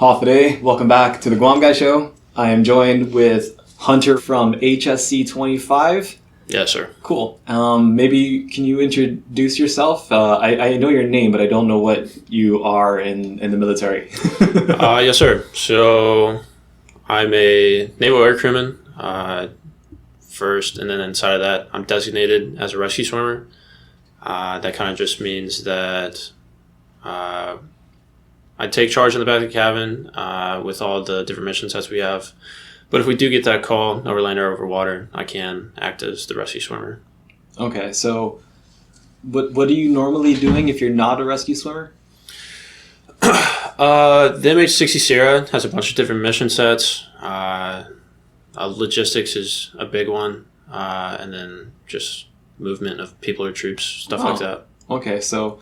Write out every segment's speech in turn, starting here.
Hafide, welcome back to the GuamGuy show. I am joined with Hunter from HSC25. Yes, sir. Cool. Maybe can you introduce yourself? I know your name, but I don't know what you are in the military. Yes, sir. So I'm a naval air crewman first, and then inside of that, I'm designated as a rescue swimmer. That kind of just means that I take charge in the back of the cabin with all the different mission sets we have. But if we do get that call over land or over water, I can act as the rescue swimmer. Okay, so what are you normally doing if you're not a rescue swimmer? The MH-60 Sierra has a bunch of different mission sets. Logistics is a big one, and then just movement of people or troops, stuff like that. Okay, so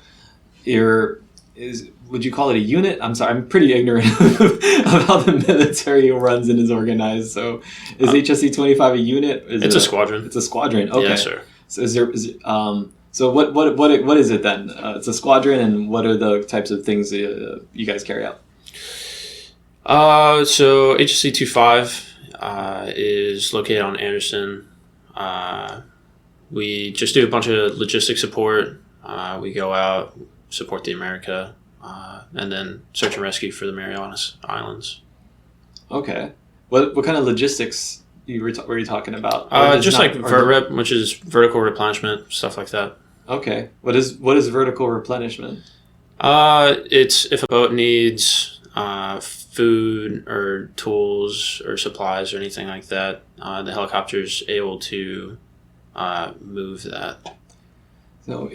would you call it a unit? I'm sorry, I'm pretty ignorant of how the military runs and is organized. So is HSC25 a unit? It's a squadron. It's a squadron. Okay. Yes, sir. So so what is it then? It's a squadron, and what are the types of things you guys carry out? So HSC25 is located on Anderson. We just do a bunch of logistics support. We go out, support the America, and then search and rescue for the Marianas Islands. Okay. What kind of logistics were you talking about? Just like VRREP, which is vertical replenishment, stuff like that. Okay. What is vertical replenishment? It's if a boat needs food or tools or supplies or anything like that, the helicopter's able to move that. So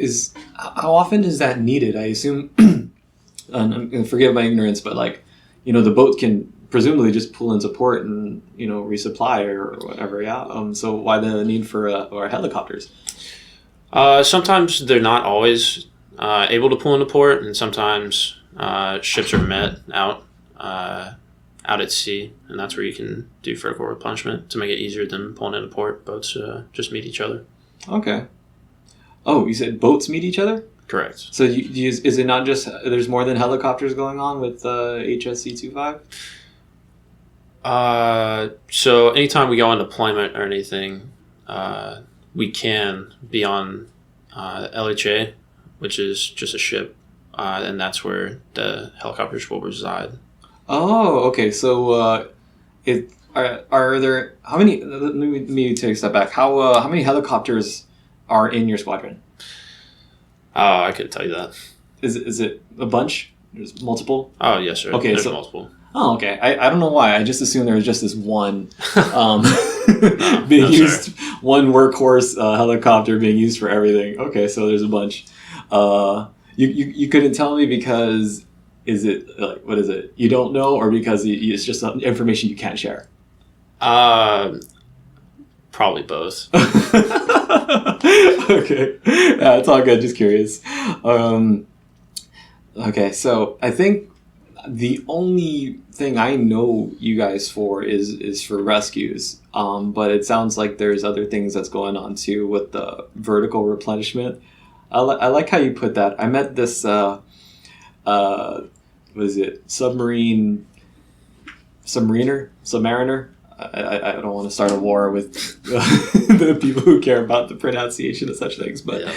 how often is that needed? I assume, and forgive my ignorance, but the boat can presumably just pull into port and resupply or whatever. Yeah. So why the need for helicopters? Sometimes they're not always able to pull into port, and sometimes ships are met out at sea, and that's where you can do vertical replenishment to make it easier than pulling into port. Boats just meet each other. Okay. Oh, you said boats meet each other? Correct. So is it not just there's more than helicopters going on with HSC25? So anytime we go on deployment or anything, we can be on LHA, which is just a ship, and that's where the helicopters will reside. Oh, okay. So are there how many? Let me take a step back. How many helicopters are in your squadron? I could tell you that. Is it a bunch? There's multiple? Oh, yes, sir. Okay, There's multiple. Oh, okay. I don't know why. I just assumed there was just this one being used, one workhorse helicopter being used for everything. Okay, so there's a bunch. You couldn't tell me because what is it? You don't know, or because it's just information you can't share? Probably both. Okay. Yeah, it's all good. Just curious. Okay, so I think the only thing I know you guys for is for rescues. But it sounds like there's other things that's going on too with the vertical replenishment. I like how you put that. I met this what is it? Submariner? I don't want to start a war with the people who care about the pronunciation of such things, but yeah.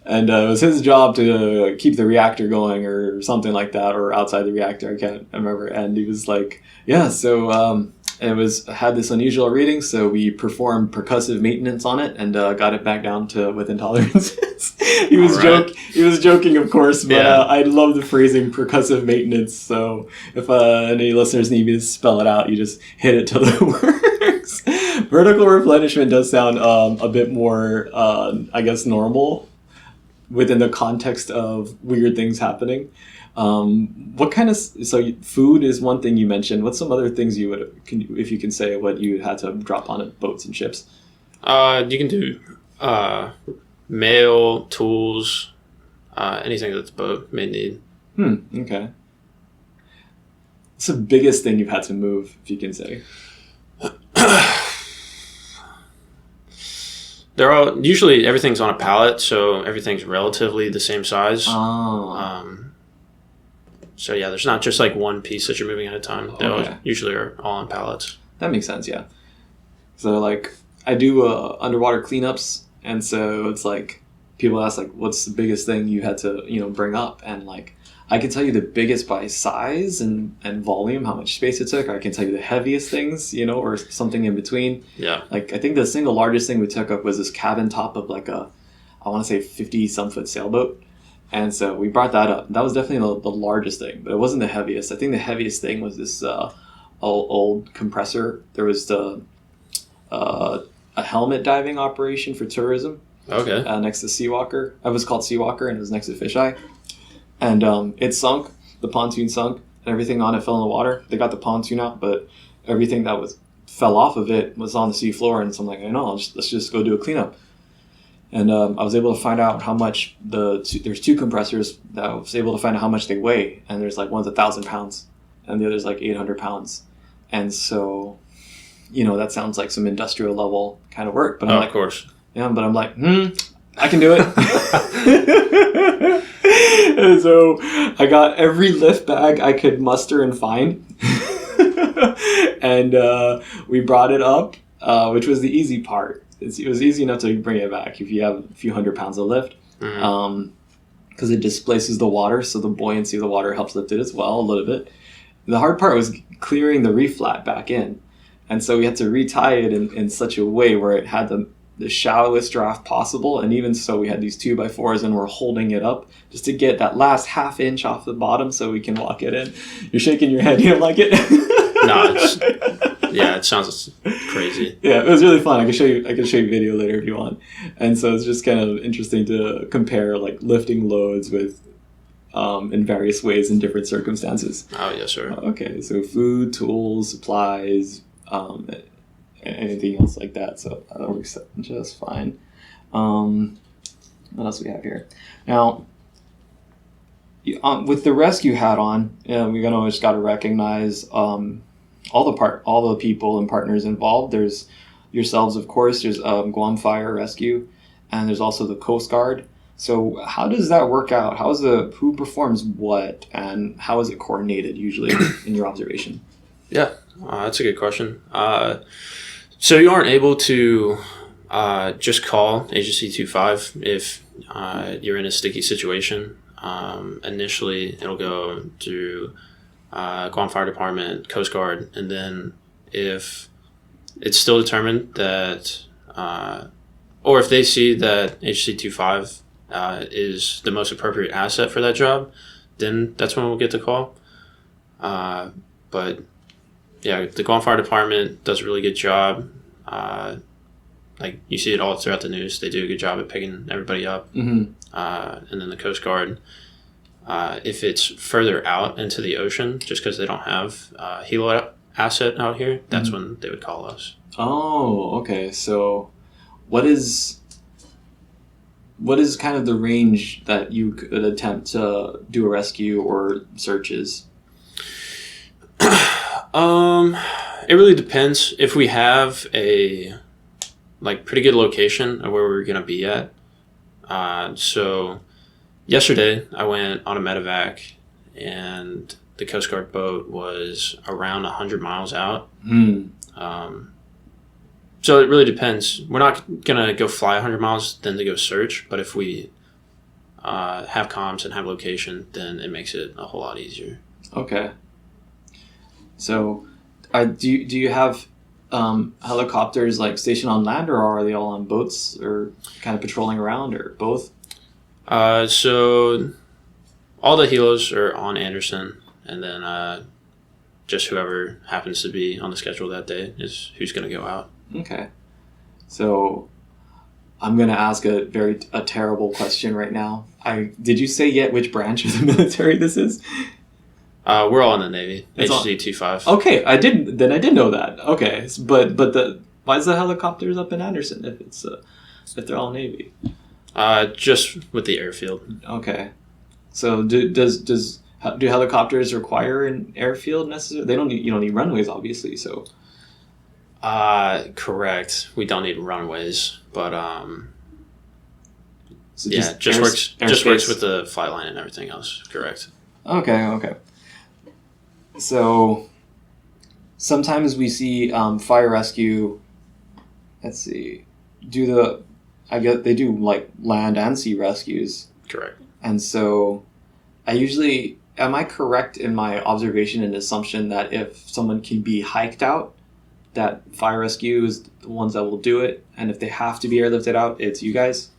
And it was his job to keep the reactor going or something like that, or outside the reactor. I can't remember. And he was like, "Yeah, so it had this unusual reading, so we performed percussive maintenance on it and got it back down to within tolerances." He was joking, of course, but I love the phrasing percussive maintenance. So if any listeners need me to spell it out, you just hit it till it works. Vertical replenishment does sound a bit more, I guess, normal within the context of weird things happening. What kind of, so food is one thing you mentioned. What's some other things if you can say what you had to drop on at boats and ships? You can do mail, tools, anything that the boat may need. Okay. What's the biggest thing you've had to move, if you can say? They're all usually everything's on a pallet, so everything's relatively the same size. So yeah, there's not just like one piece that you're moving at a time. They usually are all on pallets. That makes sense, yeah. So like I do underwater cleanups, and so it's like people ask like, what's the biggest thing you had to bring up, and like I can tell you the biggest by size and volume, how much space it took. I can tell you the heaviest things, or something in between. Yeah. Like I think the single largest thing we took up was this cabin top of like I want to say 50-some foot sailboat. And so we brought that up. That was definitely the largest thing, but it wasn't the heaviest. I think the heaviest thing was this old compressor. There was a helmet diving operation for tourism. Okay. Next to Seawalker. It was called Seawalker, and it was next to Fisheye. And it sunk. The pontoon sunk, and everything on it fell in the water. They got the pontoon out, but everything that fell off of it was on the seafloor. And so I'm like, let's just go do a cleanup. And I was able to find out how much there's two compressors that I was able to find out how much they weigh. And there's like one's 1,000 pounds and the other's like 800 pounds. And so, that sounds like some industrial level kind of work. But I'm like, of course. Yeah, but I'm like, I can do it. And so I got every lift bag I could muster and find. And we brought it up, which was the easy part. It was easy enough to bring it back if you have a few hundred pounds of lift, because it displaces the water, so the buoyancy of the water helps lift it as well a little bit. The hard part was clearing the reef flat back in, and so we had to retie it in such a way where it had the shallowest draft possible, and even so we had these 2x4s and we're holding it up just to get that last half inch off the bottom so we can walk it in. You're shaking your head, you don't like it? No, yeah, it sounds crazy. Yeah, it was really fun. I can show you video later if you want. And so it's just kind of interesting to compare like lifting loads with in various ways in different circumstances. Oh yes, sir. Okay, so food, tools, supplies, anything else like that. So that works just fine. What else do we have here? Now, with the rescue hat on, we just got to recognize all the people and partners involved. There's yourselves, of course. There's Guam Fire Rescue, and there's also the Coast Guard. So how does that work out? Who performs what, and how is it coordinated usually in your observation? Yeah, that's a good question. So you aren't able to just call HSC25 if you're in a sticky situation. Initially, it'll go through Guam Fire Department, Coast Guard, and then if it's still determined that, or if they see that HSC25 is the most appropriate asset for that job, then that's when we'll get the call. But yeah, the Guam Fire Department does a really good job. Like you see it all throughout the news. They do a good job at picking everybody up. Mm-hmm. And then the Coast Guard, if it's further out into the ocean, just because they don't have a helo asset out here, that's when they would call us. Oh, okay. So what is kind of the range that you could attempt to do a rescue or searches? It really depends. If we have a pretty good location of where we're gonna be at. So yesterday I went on a medevac, and the Coast Guard boat was around 100 miles out. So it really depends. We're not gonna go fly 100 miles then to go search, but if we have comms and have location, then it makes it a whole lot easier. Okay. So, do you have helicopters like stationed on land, or are they all on boats, or kind of patrolling around, or both? So all the helos are on Anderson, and then just whoever happens to be on the schedule that day is who's going to go out. Okay. So I'm going to ask a terrible question right now. Did you say yet which branch of the military this is? We're all in the Navy. HSC25. Okay, I did know that. Okay, but why is the helicopters up in Anderson if they're all Navy? Just with the airfield. Okay, so do helicopters require an airfield necessarily? You don't need runways, obviously. So. Correct. We don't need runways, but so yeah, just works with the flight line and everything else. Correct. Okay. So sometimes we see fire rescue. Let's see. I guess they do like land and sea rescues. Correct. And so am I correct in my observation and assumption that if someone can be hiked out, that fire rescue is the ones that will do it, and if they have to be airlifted out, it's you guys?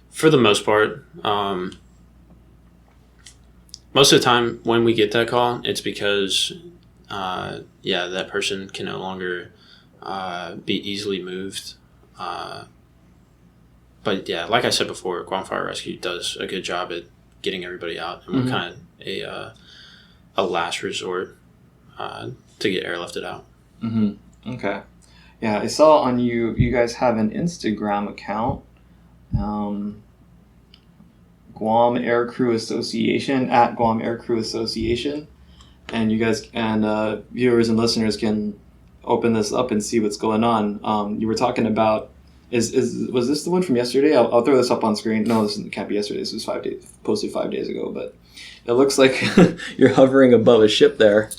For the most part, most of the time when we get that call, it's because, that person can no longer be easily moved. But yeah, like I said before, Guam Fire Rescue does a good job at getting everybody out, and we're kind of a last resort to get airlifted out. Mm-hmm. Okay. Yeah, I saw on you guys have an Instagram account, Guam Air Crew Association, at Guam Air Crew Association, and you guys and viewers and listeners can open this up and see what's going on. You were talking about was this the one from yesterday? I'll throw this up on screen. No, this can't be yesterday. This was posted 5 days ago, but it looks like you're hovering above a ship there.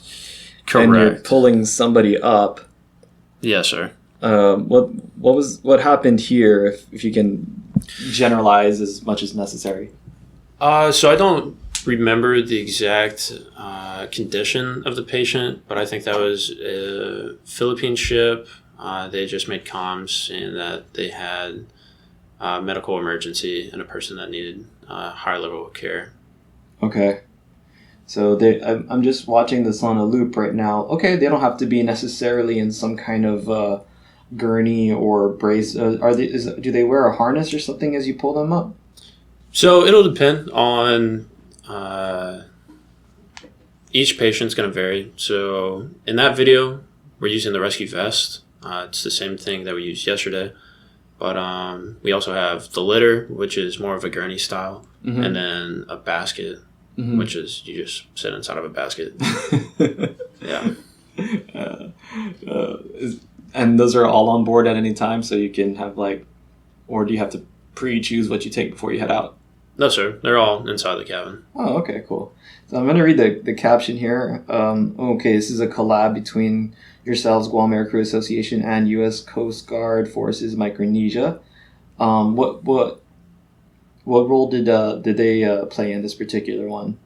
Correct. And you're pulling somebody up. Yes, sir. What happened here? If you can generalize as much as necessary. So I don't remember the exact condition of the patient, but I think that was a Philippine ship. They just made comms saying that they had a medical emergency and a person that needed higher level of care. Okay. So I'm just watching this on a loop right now. Okay, they don't have to be necessarily in some kind of gurney or brace. Do they wear a harness or something as you pull them up? So it'll depend on each patient's going to vary. So in that video, we're using the rescue vest. It's the same thing that we used yesterday. But we also have the litter, which is more of a gurney style, and then a basket, which is you just sit inside of a basket. Yeah. And those are all on board at any time, so you can have or do you have to pre-choose what you take before you head out? No, sir. They're all inside the cabin. Oh, okay, cool. So I'm going to read the caption here. Okay, this is a collab between yourselves, Guam Air Crew Association, and U.S. Coast Guard Forces Micronesia. What role did they play in this particular one?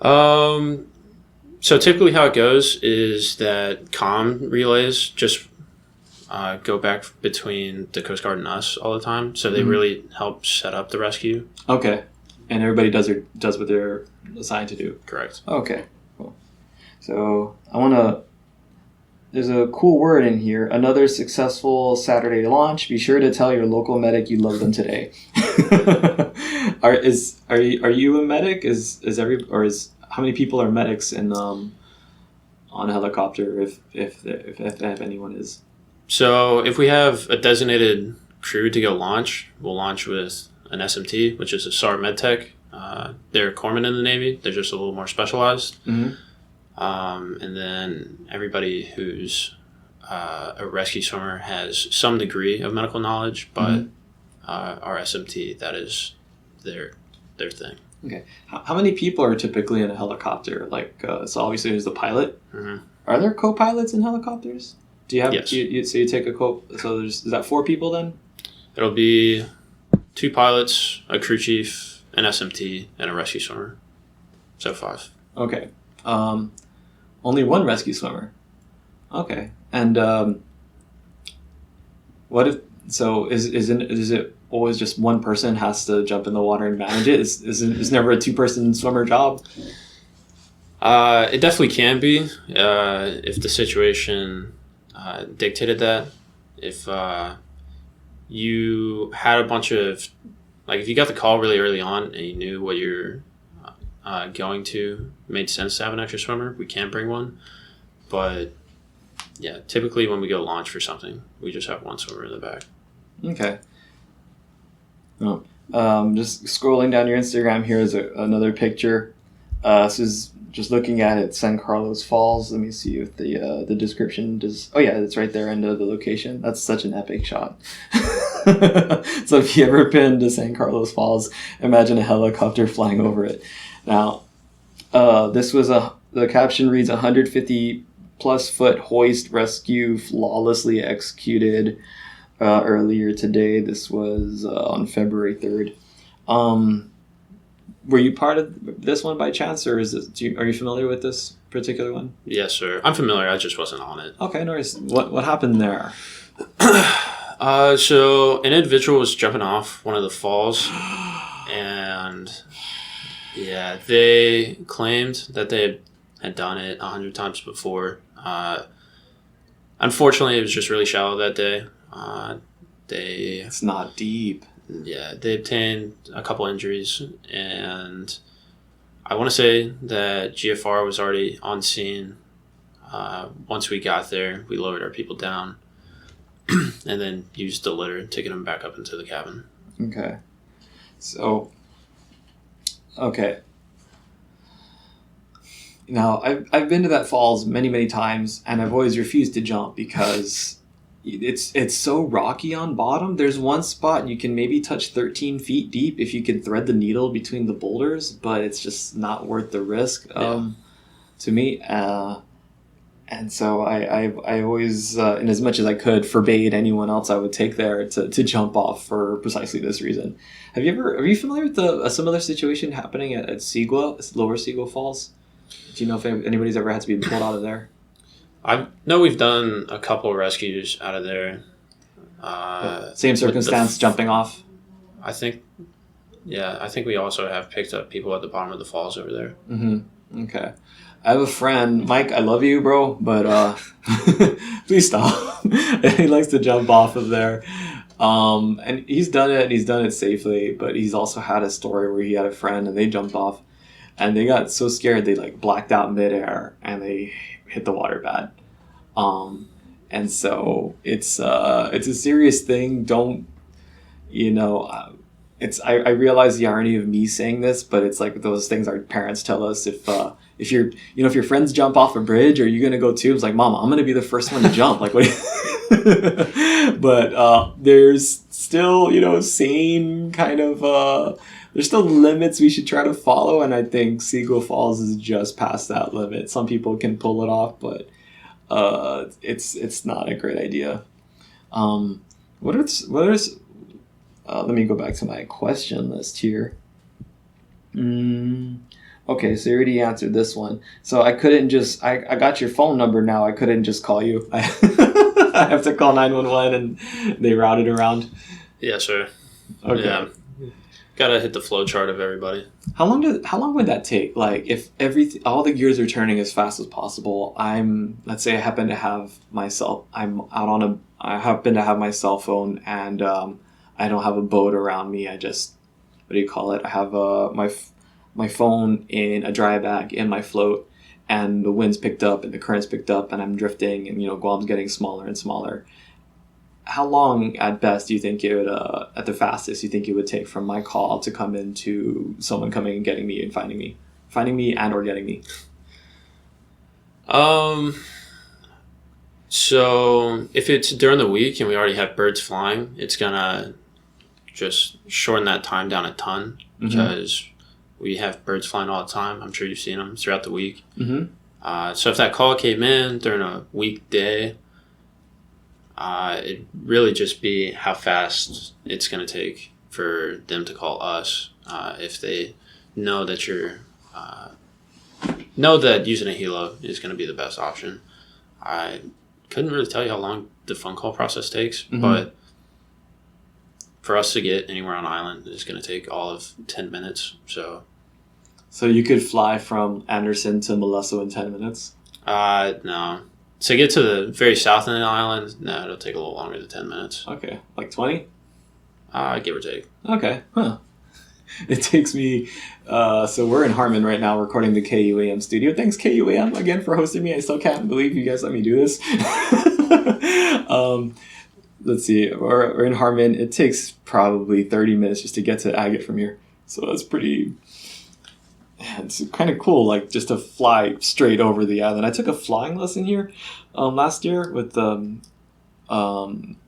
So typically how it goes is that comm relays just go back between the Coast Guard and us all the time. So they really help set up the rescue. Okay. And everybody does what they're assigned to do. Correct. Okay, cool. So there's a cool word in here. Another successful Saturday launch. Be sure to tell your local medic you love them today. Are you a medic? How many people are medics on a helicopter if anyone is? So if we have a designated crew to go launch, we'll launch with an SMT, which is a SAR MedTech. They're corpsmen in the Navy. They're just a little more specialized. And then everybody who's a rescue swimmer has some degree of medical knowledge, but our SMT, that is their thing. Okay. How many people are typically in a helicopter? So obviously there's the pilot. Are there co-pilots in helicopters? Do you have? Yes. So you take a So is that 4 people then? It'll be 2 pilots, a crew chief, an SMT, and a rescue swimmer. So 5. Okay. Only 1 rescue swimmer. Okay. And what if? So is it always just one person has to jump in the water and manage it? Is never a 2-person swimmer job? It definitely can be if the situation dictated that. If you had a bunch of, if you got the call really early on and you knew what you're going to, made sense to have an extra swimmer, we can bring one. But yeah, typically when we go launch for something, we just have 1 swimmer in the back. Okay. Oh, just scrolling down your Instagram, here is another picture. This is just looking at it, San Carlos Falls. Let me see if the description does. Oh yeah, it's right there under the location. That's such an epic shot. So if you ever been to San Carlos Falls, imagine a helicopter flying over it. Now, the caption reads 150 plus foot hoist rescue flawlessly executed earlier today. This was on February 3rd. Were you part of this one by chance, or are you familiar with this particular one? Yes, sir. I'm familiar. I just wasn't on it. Okay, no worries. What happened there? So an individual was jumping off one of the falls, and yeah, they claimed that they had done it 100 times before. Unfortunately, it was just really shallow that day. It's not deep. Yeah, they obtained a couple injuries, and I want to say that GFR was already on scene. Once we got there, we lowered our people down and then used the litter to get them back up into the cabin. Okay. So, okay. Now, I've been to that falls many, many times, and I've always refused to jump because it's so rocky on bottom. There's one spot you can maybe touch 13 feet deep if you can thread the needle between the boulders, but it's just not worth the risk to me. And so I always, in as much as I could, forbade anyone else I would take there to jump off for precisely this reason. Are you familiar with a similar situation happening at Sigua, Lower Sigua Falls? Do you know if anybody's ever had to be pulled out of there? I know we've done a couple rescues out of there. Same circumstance, jumping off? I think we also have picked up people at the bottom of the falls over there. Mm-hmm. Okay. I have a friend, Mike, I love you, bro, but please stop. He likes to jump off of there. And he's done it safely, but he's also had a story where he had a friend and they jumped off and they got so scared they like blacked out midair and they hit the water bad. And so it's a serious thing. Don't, I realize the irony of me saying this, but it's like those things our parents tell us. If your friends jump off a bridge, are you going to go too? It's like, Mom, I'm going to be the first one to jump. Like, what? But there's still, sane kind of, there's still limits we should try to follow. And I think Sigua Falls is just past that limit. Some people can pull it off, but it's not a great idea. Let me go back to my question list here. Okay, so you already answered this one. So I couldn't just, I got your phone number now. I couldn't just call you. I have to call 911 and they route it around. Yeah, sure. Okay. Yeah. Gotta hit the flow chart of everybody. How long would that take? Like if all the gears are turning as fast as possible, let's say I happen to have my cell phone and I don't have a boat around me. I just, what do you call it? I have my phone in a dry bag in my float, and the wind's picked up and the current's picked up and I'm drifting and Guam's getting smaller and smaller. How long at best do you think it would, at the fastest, you think it would take from my call to come into someone coming and getting me and finding me and or getting me? So if it's during the week and we already have birds flying, it's gonna just shorten that time down a ton because we have birds flying all the time. I'm sure you've seen them throughout the week. Mm-hmm. So if that call came in during a weekday, it'd really just be how fast it's going to take for them to call us. If they know that know that using a helo is going to be the best option. I couldn't really tell you how long the phone call process takes, but for us to get anywhere on island is going to take all of 10 minutes. So you could fly from Anderson to Molesso in 10 minutes? No. To get to the very south end of the island, no, it'll take a little longer than 10 minutes. Okay. Like 20? Give or take. Okay. Huh. It takes me... so we're in Harmon right now recording the KUAM studio. Thanks, KUAM, again, for hosting me. I still can't believe you guys let me do this. Let's see. We're in Harmon. It takes probably 30 minutes just to get to Agate from here. So that's pretty... It's kind of cool, like just to fly straight over the island. I took a flying lesson here last year with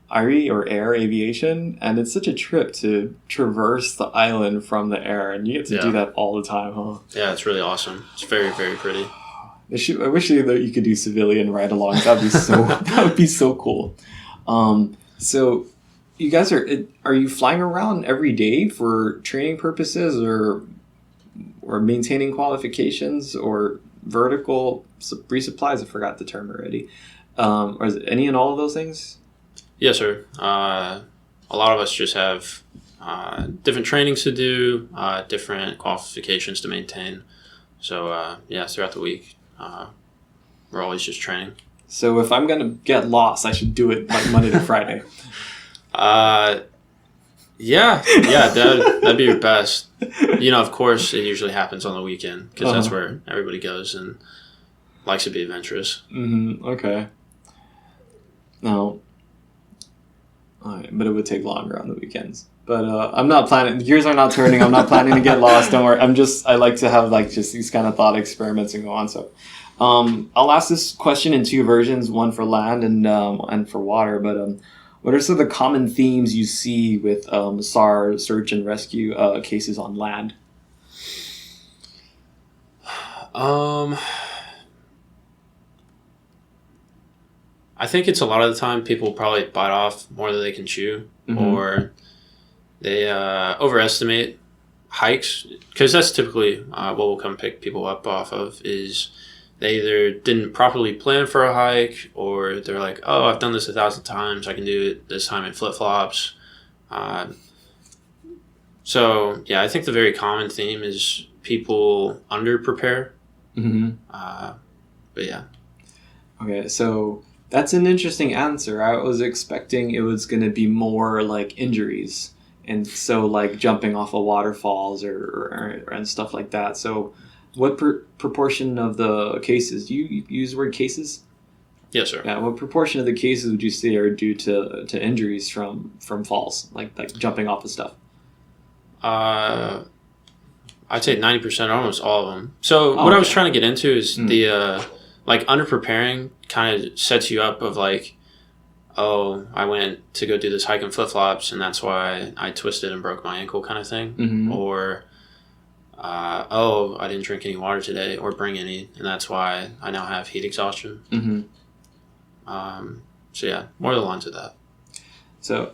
ARI or air aviation, and it's such a trip to traverse the island from the air, and you get to do that all the time, huh? Yeah, it's really awesome. It's very, very pretty. I wish that you could do civilian ride-alongs. That would be so cool. So you guys are you flying around every day for training purposes or maintaining qualifications or vertical resupplies? I forgot the term already. Or is it any and all of those things? Yes, sir. A lot of us just have different trainings to do, different qualifications to maintain. So, throughout the week, we're always just training. So if I'm going to get lost, I should do it like Monday to Friday. That'd be your best. Of course, it usually happens on the weekend because that's where everybody goes and likes to be adventurous. Mm-hmm. Okay. No. All right, but it would take longer on the weekends. But I'm not planning. Gears are not turning. I'm not planning to get lost. Don't worry. I like to have like just these kind of thought experiments and go on. So, I'll ask this question in two versions: one for land and for water. But what are some of the common themes you see with SAR search and rescue cases on land? I think it's a lot of the time people probably bite off more than they can chew, or they overestimate hikes, because that's typically what will come pick people up off of is they either didn't properly plan for a hike, or they're like, oh, I've done this 1,000 times, I can do it this time in flip-flops. So I think the very common theme is people under-prepare. But yeah. Okay, so that's an interesting answer. I was expecting it was going to be more like injuries, and so like jumping off of waterfalls or and stuff like that. So what proportion of the cases, do you use the word cases? Yes, sir. Yeah, what proportion of the cases would you say are due to injuries from falls, like jumping off of stuff? I'd say 90%, almost all of them. So what I was trying to get into is the under preparing kind of sets you up of like, oh, I went to go do this hike in flip-flops and that's why I twisted and broke my ankle kind of thing. Or, I didn't drink any water today or bring any, and that's why I now have heat exhaustion. More of the lines of that. So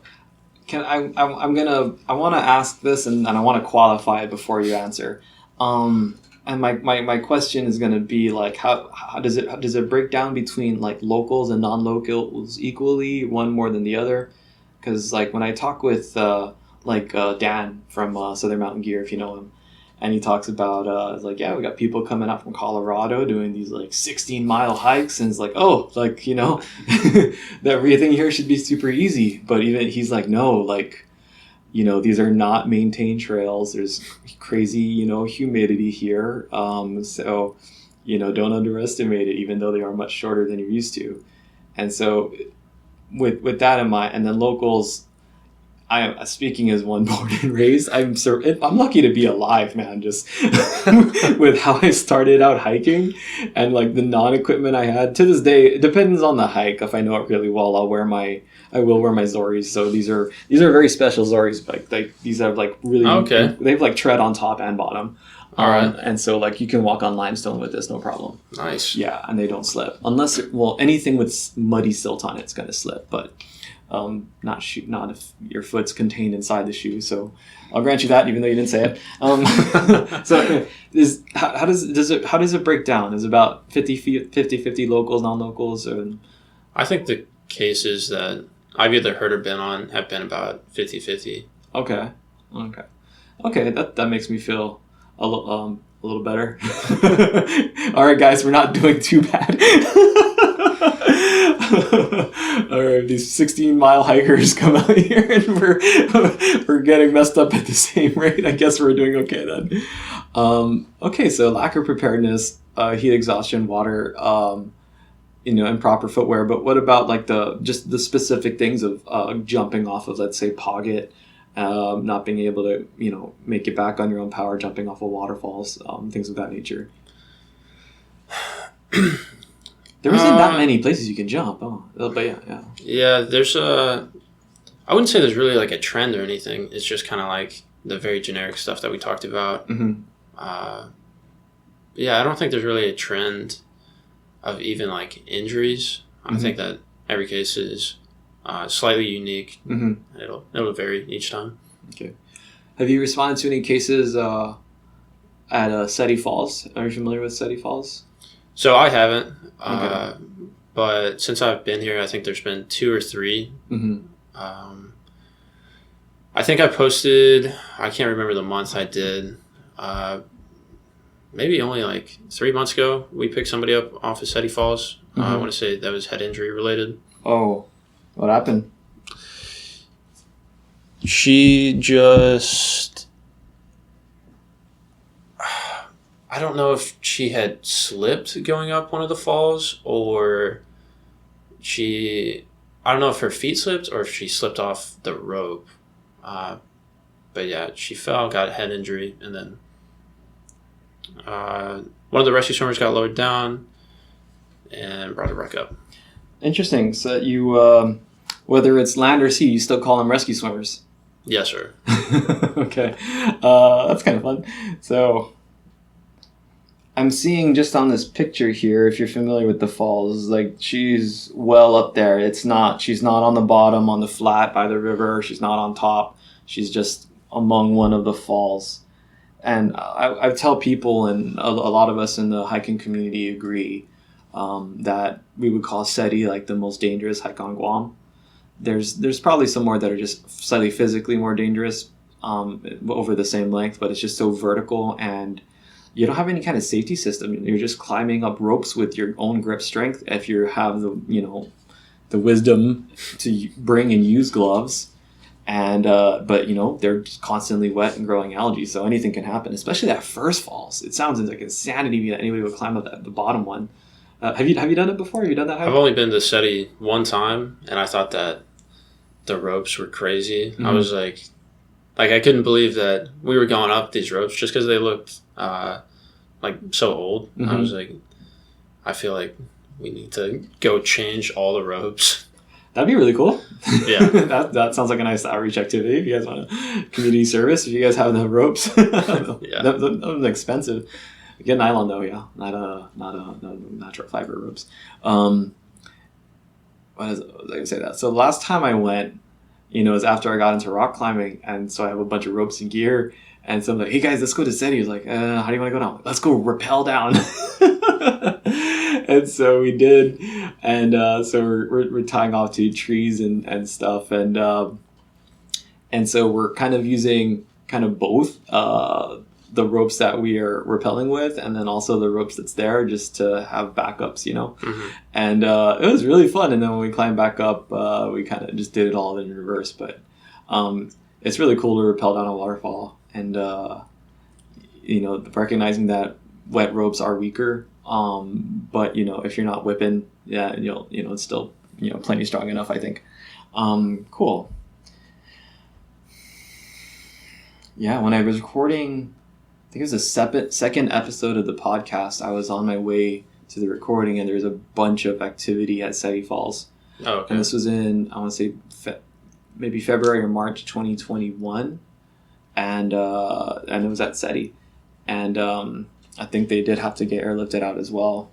I want to ask this and I want to qualify it before you answer. And my question is going to be like, how does it break down between like locals and non-locals equally, one more than the other? Because like when I talk with Dan from Southern Mountain Gear, if you know him, and he talks about we got people coming up from Colorado doing these like 16-mile hikes, and it's like, oh, like, that everything here should be super easy. But even he's like, no, like, these are not maintained trails. There's crazy, humidity here. So, don't underestimate it, even though they are much shorter than you're used to. And so with that in mind, and then locals, I am speaking as one born and raised. I'm lucky to be alive, man. Just with how I started out hiking and like the non-equipment I had. To this day, it depends on the hike. If I know it really well, I will wear my Zoris. So these are very special Zoris. Like these have like really they have like tread on top and bottom. All right. And so like you can walk on limestone with this, no problem. Nice. Yeah, and they don't slip unless anything with muddy silt on it's gonna slip, but. Not if your foot's contained inside the shoe. So I'll grant you that, even though you didn't say it. So how does it break down? Is it about 50 locals, non-locals? I think the cases that I've either heard or been on have been about 50-50. Okay. That makes me feel a little better. All right, guys, we're not doing too bad. All right, these 16-mile hikers come out here and we're getting messed up at the same rate. I guess we're doing okay then. Okay, so lack of preparedness, heat exhaustion, water, improper footwear. But what about like the specific things of jumping off of, let's say, Pocket, not being able to make it back on your own power, jumping off of waterfalls, things of that nature? There isn't that many places you can jump. Oh, but yeah. Yeah, there's I wouldn't say there's really like a trend or anything. It's just kind of like the very generic stuff that we talked about. Mm-hmm. Yeah, I don't think there's really a trend of even like injuries. I think that every case is slightly unique. Mm-hmm. It'll vary each time. Okay. Have you responded to any cases at SETI Falls? Are you familiar with SETI Falls? So I haven't, but since I've been here, I think there's been 2 or 3. Mm-hmm. I think I posted, I can't remember the month I did, maybe only like 3 months ago, we picked somebody up off of SETI Falls. I want to say that was head injury related. Oh, what happened? She just... I don't know if she had slipped going up one of the falls or I don't know if her feet slipped or if she slipped off the rope. But yeah, she fell, got a head injury, and then one of the rescue swimmers got lowered down and brought her back up. Interesting. So you, whether it's land or sea, you still call them rescue swimmers? Yes, sir. Okay. That's kind of fun. So I'm seeing just on this picture here, if you're familiar with the falls, like she's well up there. She's not on the bottom on the flat by the river. She's not on top. She's just among one of the falls. And I tell people, and a lot of us in the hiking community agree, that we would call SETI like the most dangerous hike on Guam. There's probably some more that are just slightly physically more dangerous over the same length, but it's just so vertical and you don't have any kind of safety system. You're just climbing up ropes with your own grip strength. If you have the wisdom to bring and use gloves, and but they're constantly wet and growing algae, so anything can happen. Especially that first falls. It sounds like insanity that anybody would climb up the bottom one. Have you done it before? Have you done that hike? I've only been to SETI one time, and I thought that the ropes were crazy. Mm-hmm. I was like I couldn't believe that we were going up these ropes just because they looked like so old. Mm-hmm. I was like, I feel like we need to go change all the ropes. That'd be really cool. Yeah. that sounds like a nice outreach activity. If you guys want a community service, if you guys have the ropes. Yeah. That's expensive. Get nylon though, yeah. Not natural fiber ropes. What was I going to say that? So the last time I went, was after I got into rock climbing, and so I have a bunch of ropes and gear, and so I'm like, hey guys, let's go to SETI. He was like, how do you want to go down? Let's go rappel down. And so we did, and so we're tying off to trees and stuff, and so we're kind of using both the ropes that we are rappelling with, and then also the ropes that's there just to have backups, Mm-hmm. And it was really fun. And then when we climbed back up, we kind of just did it all in reverse. But it's really cool to rappel down a waterfall, and recognizing that wet ropes are weaker. But if you're not whipping, yeah, it's still plenty strong enough, I think. Cool. Yeah, when I was recording, I think it was the second episode of the podcast, I was on my way to the recording, and there's a bunch of activity at SETI Falls. Oh, okay. And this was in, I want to say, maybe February or March 2021, and it was at SETI. And I think they did have to get airlifted out as well.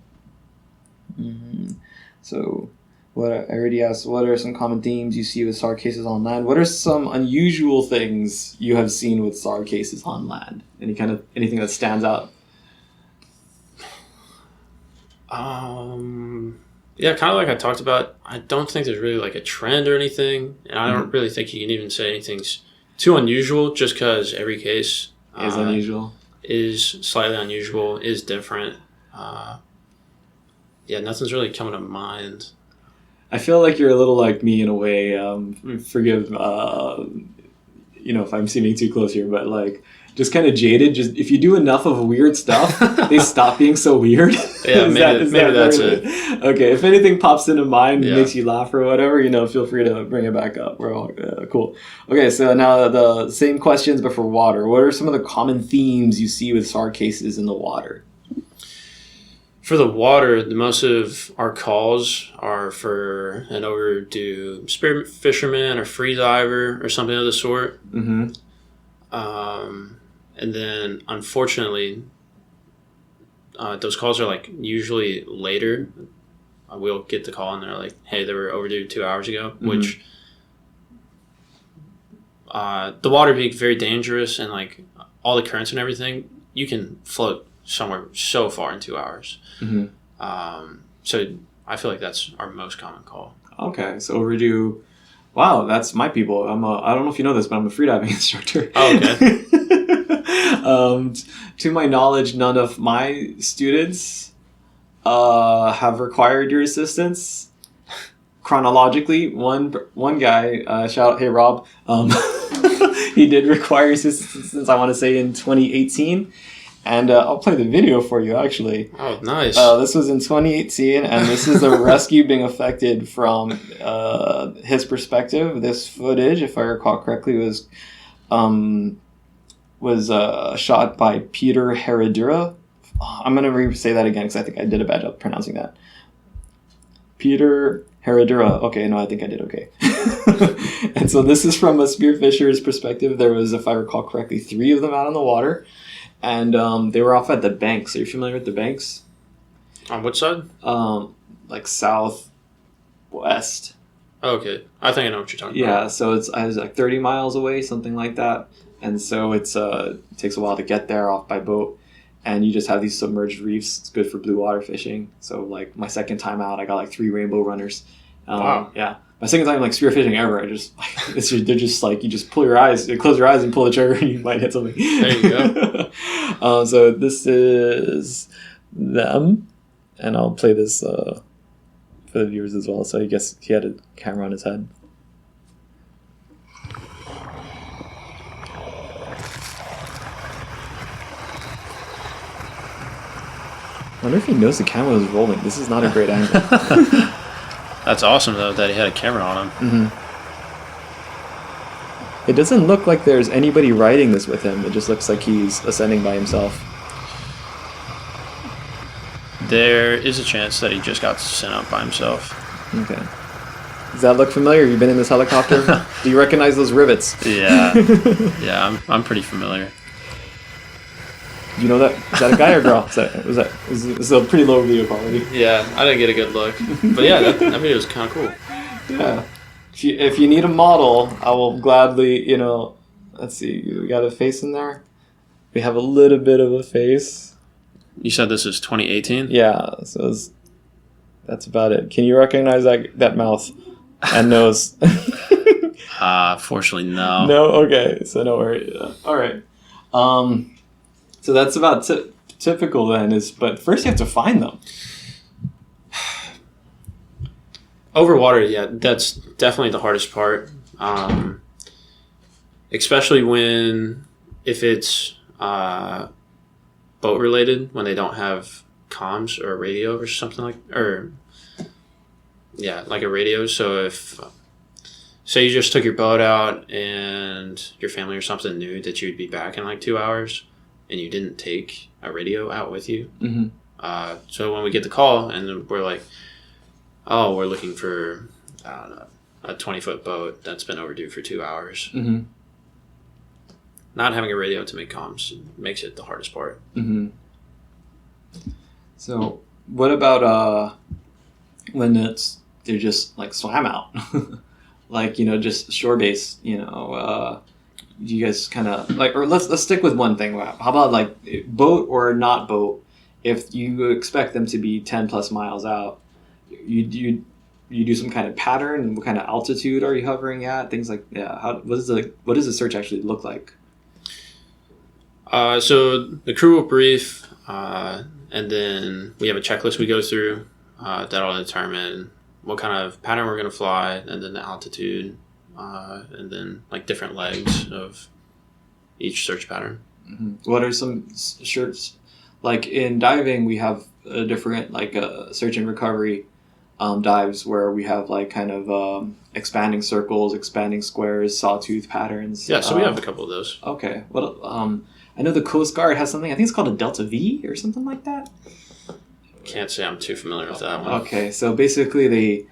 Mm-hmm. So I already asked, what are some common themes you see with SAR cases on land? What are some unusual things you have seen with SAR cases on land? Anything that stands out? Yeah, kind of like I talked about, I don't think there's really like a trend or anything, and I don't really think you can even say anything's too unusual, just because every case is unusual. Is slightly unusual, is different. Yeah, nothing's really coming to mind. I feel like you're a little like me in a way. Forgive, if I'm seeming too close here, but like just kind of jaded. Just if you do enough of weird stuff, they stop being so weird. Yeah, maybe that's it. Okay, if anything pops into mind and makes you laugh or whatever, feel free to bring it back up. We're all cool. Okay, so now the same questions but for water. What are some of the common themes you see with SAR cases in the water? For the water, the most of our calls are for an overdue spear fisherman or free diver or something of the sort. Mm-hmm. And then, unfortunately, those calls are like usually later. We'll get the call and they're like, "Hey, they were overdue 2 hours ago," Mm-hmm. which the water being very dangerous and like all the currents and everything, you can float somewhere so far in 2 hours. Mm-hmm. So I feel like that's our most common call. Okay, so overdue. Wow, that's my people. I don't know if you know this, but I'm a freediving instructor. Oh, okay. To my knowledge, none of my students have required your assistance. Chronologically, one guy, shout out, hey Rob, he did require assistance, I want to say in 2018. And I'll play the video for you, actually. Oh, nice. This was in 2018, and this is a rescue being affected from his perspective. This footage, if I recall correctly, was shot by Peter Heredura. I'm going to say that again because I think I did a bad job pronouncing that. Peter Heredura. Okay, no, I think I did okay. And so this is from a spearfisher's perspective. There was, if I recall correctly, 3 of them out on the water. And they were off at the banks. Are you familiar with the banks? On which side? Like southwest. Oh, okay. I think I know what you're talking Yeah, about. so I was like 30 miles away, something like that. And so it takes a while to get there off by boat. And you just have these submerged reefs. It's good for blue water fishing. So like my second time out, I got like 3 rainbow runners. Wow. Yeah. My second time like spearfishing ever, they're just like, you just pull your eyes, you close your eyes and pull the trigger and you might hit something. There you go. So this is them, and I'll play this for the viewers as well. So I guess he had a camera on his head. I wonder if he knows the camera was rolling. This is not a great angle. That's awesome, though, that he had a camera on him. Mm-hmm. It doesn't look like there's anybody riding this with him. It just looks like he's ascending by himself. There is a chance that he just got sent up by himself. Okay. Does that look familiar? You've been in this helicopter? Do you recognize those rivets? Yeah. Yeah, I'm pretty familiar. Do you know that? Is that a guy or girl? Is this a pretty low video quality? Yeah, I didn't get a good look. But yeah, that video was kind of cool. Yeah. If you need a model, I will gladly, let's see, we got a face in there. We have a little bit of a face. You said this is 2018? Yeah, so that's about it. Can you recognize that mouth and nose? Fortunately, no. No? Okay, so no worries. All right. So that's about typical then, but first you have to find them. Over water, yeah, that's definitely the hardest part. Especially if it's boat related, when they don't have comms or a radio or something like a radio. So if say you just took your boat out and your family or something knew that you'd be back in like 2 hours and you didn't take a radio out with you. Mm-hmm. So when we get the call and we're like, oh, we're looking for, I don't know, a 20-foot boat that's been overdue for 2 hours. Mm-hmm. Not having a radio to make comms makes it the hardest part. Mm-hmm. So what about when they're just like swam out? Like, just shore base, you guys kind of like, or let's stick with one thing. How about like boat or not boat? If you expect them to be 10 plus miles out, you do some kind of pattern. What kind of altitude are you hovering at? Things like, yeah. What does the search actually look like? So the crew will brief, and then we have a checklist we go through that'll determine what kind of pattern we're going to fly, and then the altitude, and then like different legs of each search pattern. Mm-hmm. What are some shirts? Like in diving, we have a different search and recovery dives where we have like kind of expanding circles, expanding squares, sawtooth patterns. Yeah, so we have a couple of those. Okay. What I know the Coast Guard has something. I think it's called a Delta V or something like that. Can't say I'm too familiar with that one. Okay, so basically they,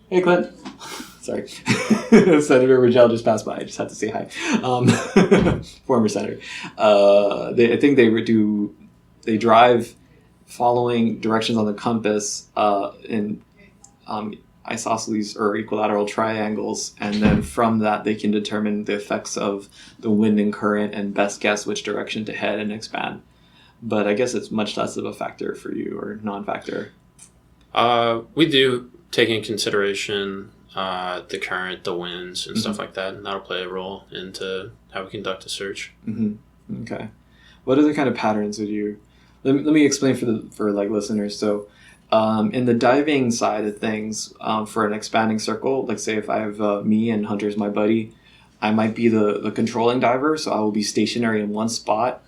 hey Clint, sorry, Senator Rigel just passed by. I just had to say hi. Former senator. I think they drive following directions on the compass in isosceles or equilateral triangles, and then from that they can determine the effects of the wind and current and best guess which direction to head and expand. But I guess it's much less of a factor for you, or non-factor. We do take in consideration the current, the winds, and stuff like that, and that'll play a role into how we conduct a search. Mm-hmm. Okay. What other kind of patterns would you... Let me explain for listeners. So in the diving side of things, for an expanding circle, like say if I have me and Hunter's my buddy, I might be the controlling diver, so I will be stationary in one spot.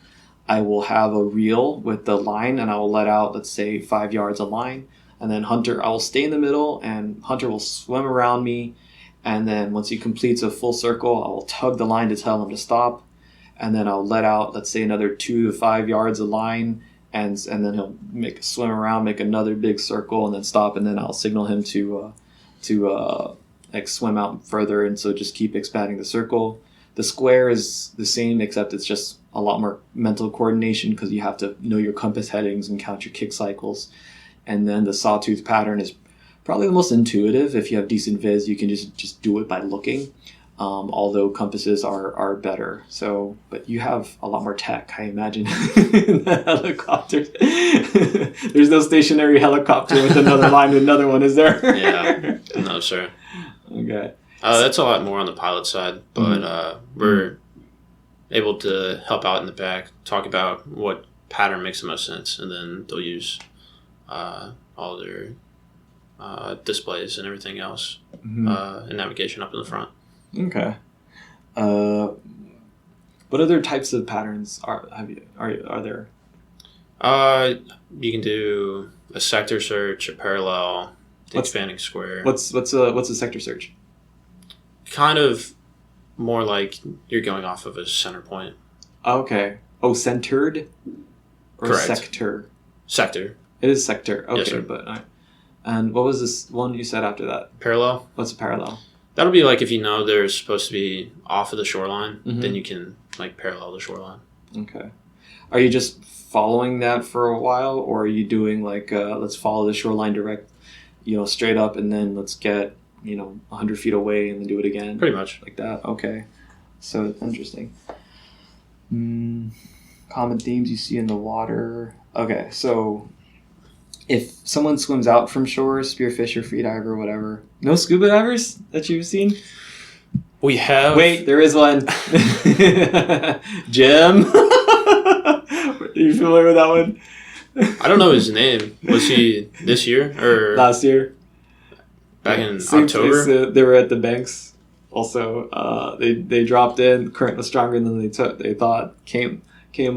I will have a reel with the line, and I will let out, let's say, 5 yards of line. And then I will stay in the middle, and Hunter will swim around me. And then once he completes a full circle, I will tug the line to tell him to stop. And then I'll let out, let's say, another 2 to 5 yards of line. And then he'll swim around, make another big circle, and then stop. And then I'll signal him to swim out further. And so just keep expanding the circle. The square is the same, except it's just a lot more mental coordination because you have to know your compass headings and count your kick cycles. And then the sawtooth pattern is probably the most intuitive. If you have decent viz, you can just do it by looking. Although compasses are better. So, but you have a lot more tech, I imagine, in the helicopter. There's no stationary helicopter with another line to another one, is there? Yeah, no, sir. Okay. That's a lot more on the pilot side, but we're able to help out in the back, talk about what pattern makes the most sense, and then they'll use all their displays and everything else and navigation up in the front. Okay. What other types of patterns are there? You can do a sector search, a parallel, expanding square. What's a sector search? Kind of more like you're going off of a center point. Okay. Oh, centered? Or correct. Sector? Sector. It is sector. Okay, yes, sir. But and what was this one you said after that? Parallel. What's a parallel? That'll be like if you know they're supposed to be off of the shoreline, then you can parallel the shoreline. Okay. Are you just following that for a while, or are you doing let's follow the shoreline direct, straight up, and then let's get 100 feet away and then do it again? Pretty much. Like that. Okay. So it's interesting. Common themes you see in the water. Okay, so if someone swims out from shore, spearfisher, freediver, whatever, no scuba divers that you've seen? We have. Wait, there is one. Jim? Are you familiar with that one? I don't know his name. Was he this year or last year? Back in October? Place, they were at the banks. Also, they dropped in. Current was stronger than they thought. Came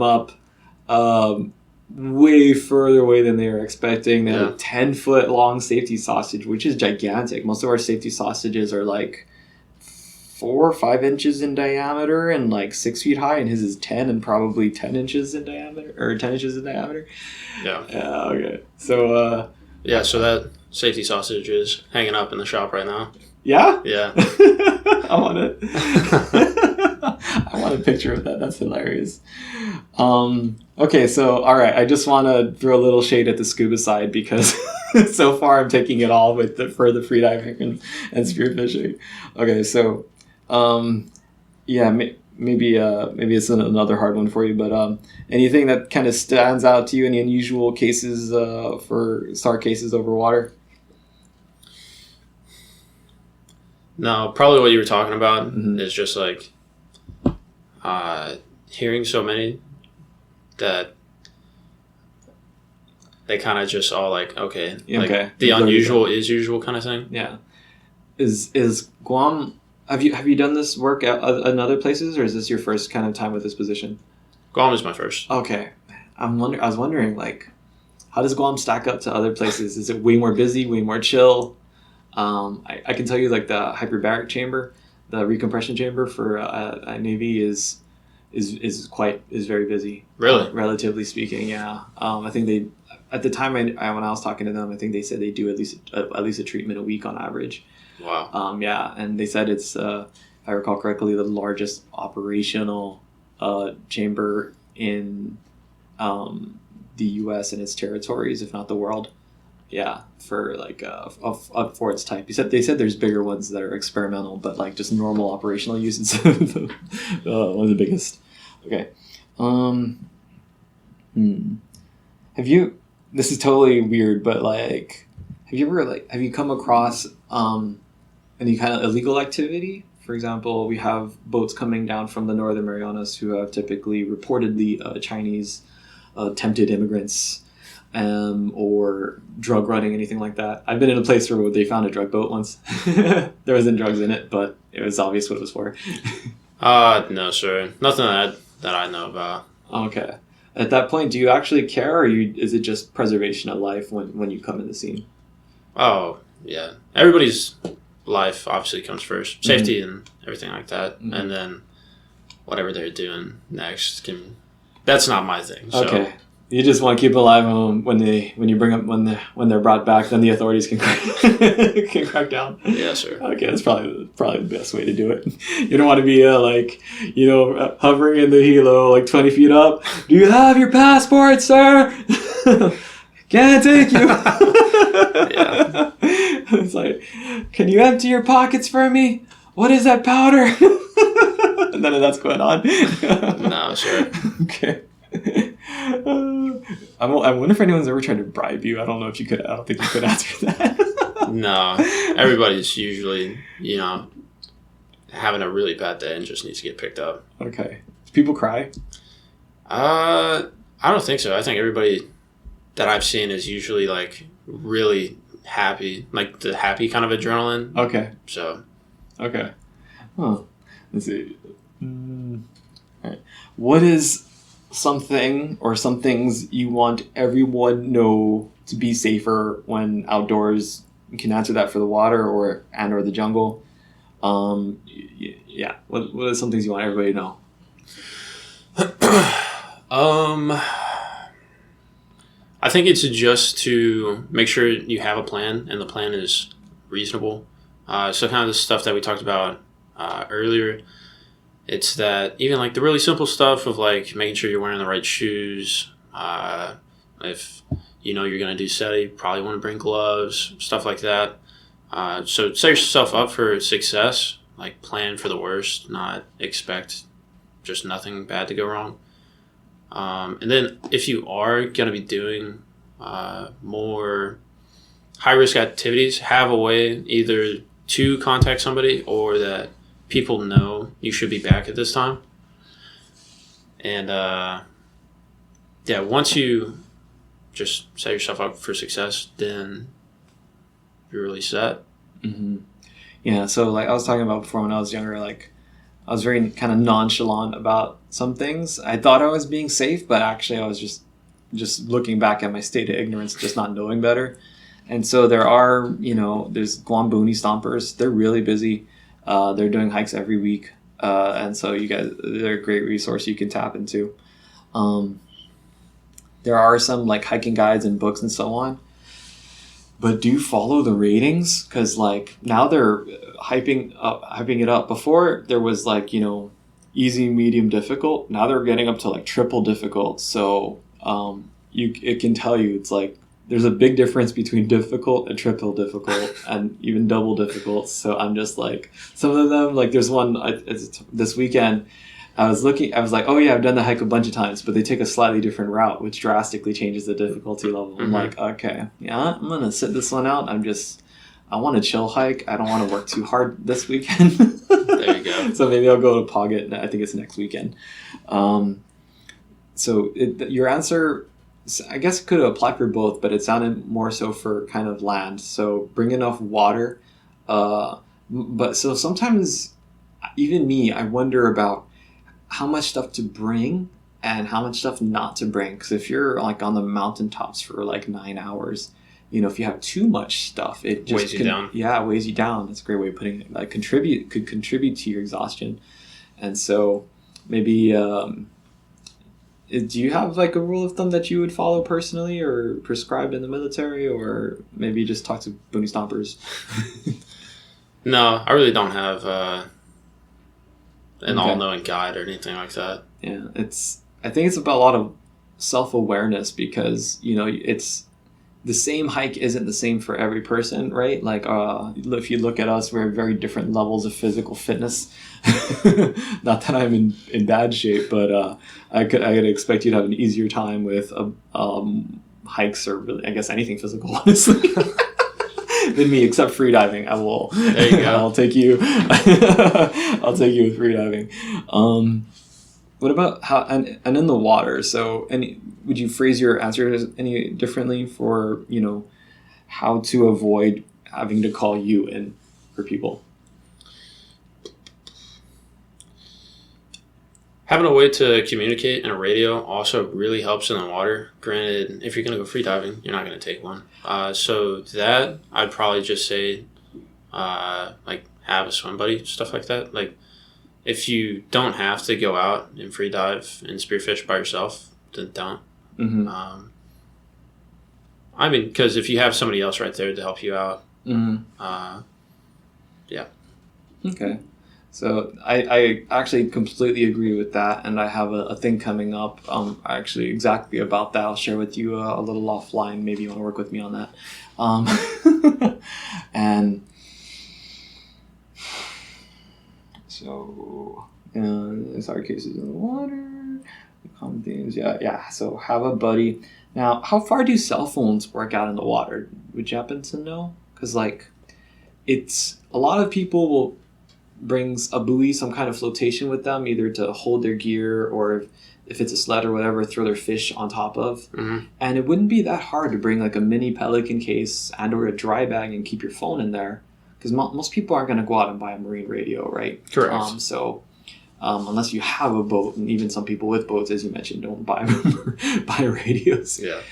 up way further away than they were expecting. They had a 10-foot long safety sausage, which is gigantic. Most of our safety sausages are 4 or 5 inches in diameter and 6 feet high, and his is 10 and probably 10 inches in diameter, or 10 inches in diameter. Yeah. Okay. So. So that safety sausage is hanging up in the shop right now. Yeah? Yeah. I want it. I want a picture of that. That's hilarious. Okay, so, all right. I just want to throw a little shade at the scuba side because so far I'm taking it all for the freediving and spearfishing. Okay, so, maybe it's another hard one for you, but anything that kind of stands out to you, any unusual cases for SAR cases over water? No, probably what you were talking about is just hearing so many that they kind of just all okay. The unusual is usual kind of thing. Yeah. Is Guam? Have you done this work at other places, or is this your first kind of time with this position? Guam is my first. Okay, I was wondering how does Guam stack up to other places? Is it way more busy, way more chill? I can tell you the hyperbaric chamber, the recompression chamber for Navy is is very busy. Really? Relatively speaking, yeah. I think they at the time when I was talking to them, I think they said they do at least a treatment a week on average. Wow. Yeah, and they said it's if I recall correctly, the largest operational chamber in the U.S. and its territories, if not the world. Yeah, for like for its type. They said there's bigger ones that are experimental, but like just normal operational use, it's one of the biggest. Okay. Have you? This is totally weird, but like, have you come across any kind of illegal activity? For example, we have boats coming down from the Northern Marianas who have typically reportedly Chinese tempted immigrants. Or drug running, anything like that. I've been in a place where they found a drug boat once. There wasn't drugs in it, but it was obvious what it was for. No, sir. Nothing that I know about. Okay. At that point, do you actually care, or is it just preservation of life when you come in the scene? Oh, yeah. Everybody's life obviously comes first. Safety and everything like that. Mm-hmm. And then whatever they're doing next that's not my thing. So. Okay. You just want to keep alive when you bring them when they're brought back, then the authorities can crack down. Yeah, sure. Okay, that's probably the best way to do it. You don't want to be hovering in the helo like 20 feet up. Do you have your passport, sir? Can't take you. Yeah. It's like, can you empty your pockets for me? What is that powder? None of that's going on. No, sure. Okay. I wonder if anyone's ever tried to bribe you. I don't think you could answer that. No. Everybody's usually, having a really bad day and just needs to get picked up. Okay. Do people cry? I don't think so. I think everybody that I've seen is usually like really happy, like the happy kind of adrenaline. Okay. So. Okay. Huh. Let's see. All right. What is something or some things you want everyone know to be safer when outdoors? You can answer that for the water or the jungle. Yeah. What are some things you want everybody to know? I think it's just to make sure you have a plan and the plan is reasonable. So kind of the stuff that we talked about earlier. It's that even like the really simple stuff of like making sure you're wearing the right shoes. If you're going to do SETI, you probably want to bring gloves, stuff like that. So set yourself up for success, like plan for the worst, not expect just nothing bad to go wrong. And then if you are going to be doing more high-risk activities, have a way either to contact somebody or that people know you should be back at this time. And once you just set yourself up for success, then you're really set. Mm-hmm. Yeah, so like I was talking about before when I was younger, like I was very kind of nonchalant about some things. I thought I was being safe, but actually I was just looking back at my state of ignorance, just not knowing better. And so there are, there's Guam Boonie Stompers. They're really busy. They're doing hikes every week. And so they're a great resource you can tap into. There are some like hiking guides and books and so on. But do follow the ratings, because like now they're hyping it up. Before there was like, easy, medium, difficult. Now they're getting up to like triple difficult. So it can tell you it's like there's a big difference between difficult and triple difficult and even double difficult. So I'm just like, some of them, like there's one this weekend, I was like, oh yeah, I've done the hike a bunch of times, but they take a slightly different route, which drastically changes the difficulty level. Mm-hmm. I'm like, okay, yeah, I'm going to sit this one out. I want a chill hike. I don't want to work too hard this weekend. There you go. So maybe I'll go to Pauget. I think it's next weekend. Your answer, I guess, could apply for both, but it sounded more so for kind of land. So bring enough water. But so sometimes, even me, I wonder about how much stuff to bring and how much stuff not to bring. Because if you're like on the mountaintops for like 9 hours, if you have too much stuff, it just weighs you down. Yeah, it weighs you down. That's a great way of putting it. Like could contribute to your exhaustion. And so maybe do you have like a rule of thumb that you would follow personally or prescribed in the military, or maybe just talk to boonie stompers? No, I really don't have an Okay. all-knowing guide or anything like that. Yeah, I think it's about a lot of self-awareness, because it's the same hike isn't the same for every person, right? Like if you look at us, we're very different levels of physical fitness. Not that I'm in bad shape, but I could expect you to have an easier time with hikes, or really, I guess, anything physical, honestly. Than me, except freediving. I will. There you go. I'll take you. I'll take you with freediving. What about how and in the water? So, would you phrase your answers any differently for how to avoid having to call you in for people? Having a way to communicate in a radio also really helps in the water. Granted, if you're going to go free diving, you're not going to take one. So that, I'd probably just say, like, have a swim buddy, stuff like that. Like, if you don't have to go out and free dive and spearfish by yourself, then don't. Mm-hmm. I mean, because if you have somebody else right there to help you out, yeah. Okay. So I actually completely agree with that, and I have a thing coming up actually exactly about that. I'll share with you a little offline. Maybe you want to work with me on that. And so in our cases in the water, common themes, yeah. So have a buddy. Now, how far do cell phones work out in the water? Would you happen to know? Because it's a lot of people will brings a buoy, some kind of flotation with them, either to hold their gear, or if it's a sled or whatever, throw their fish on top of. Mm-hmm. And it wouldn't be that hard to bring like a mini Pelican case and or a dry bag and keep your phone in there, because most people aren't going to go out and buy a marine radio, right? Correct. So unless you have a boat, and even some people with boats, as you mentioned, don't buy radios. Yeah.